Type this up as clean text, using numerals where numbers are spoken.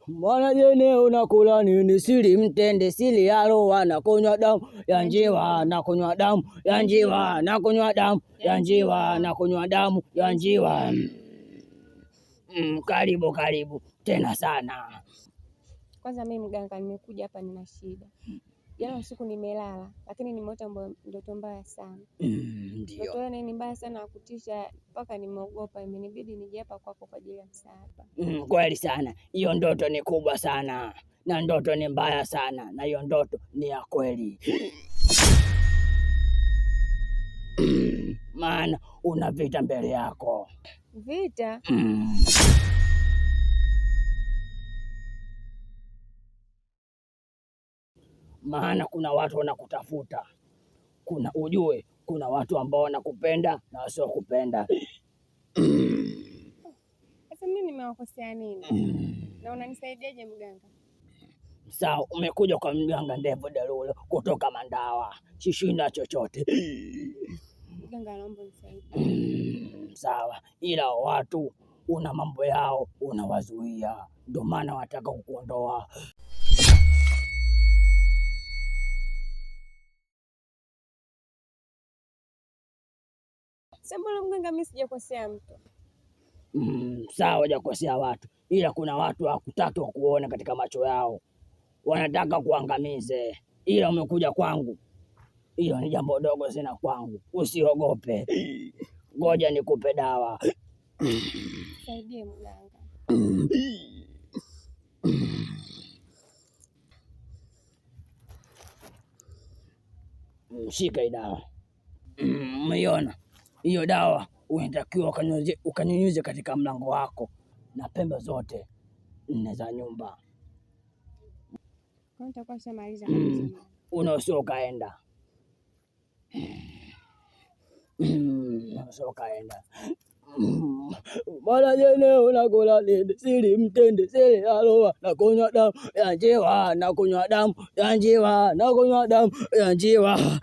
Mwana jene unakula nini? Sili mtende, sili aloa, na kunywa damu ya njiwa, na kunywa damu ya njiwa, na kunywa damu ya njiwa, na kunywa damu ya njiwa. Karibu karibu tena sana. Kwanza mimi mganga, nimekuja hapa nina shida. Jana usiku nimelala, lakini nimeota ndoto mbaya sana. Ndio. Ndoto ni mbaya sana ya kutisha, mpaka nimeogopa. Imenibidi nije hapa kwako kwa ajili ya msaada. Kweli sana, hiyo ndoto ni kubwa sana na ndoto ni mbaya sana, na hiyo ndoto ni ya kweli. Maana una vita mbele yako. Vita? Maana kuna watu wanakutafuta, ujue kuna watu ambao wanakupenda na wasiokupenda. Sasa mimi nimewakosea nini? Na unanisaidiaje mganga? Sawa, umekuja kwa mganga Ndevu Derulo kutoka Mandawa, sishinda chochote. Mganga, naomba unisaidie. Sawa, ila watu una mambo yao unawazuia, ndio maana wataka kukuondoa. Mbona mganga, mimi sijakosea mtu. Sawa, hujakosea watu, ila kuna watu hawakutaki kuona katika macho yao, wanataka kuangamize, ila umekuja kwangu. Hiyo ni jambo dogo sana kwangu, usiogope. Ngoja nikupe dawa. Saidie mganga. Shika hii dawa. Umeiona hiyo dawa? Unatakiwa ukanyunyuze katika mlango wako na pembe zote 4 za nyumba. Kwa nitakuwa shamaliza kabisa. Unaosio kaenda. Mwana jene unakula nini? Sili mtende, sili aloa, na kunywa damu ya njiwa, na kunywa damu ya njiwa, na kunywa damu ya njiwa.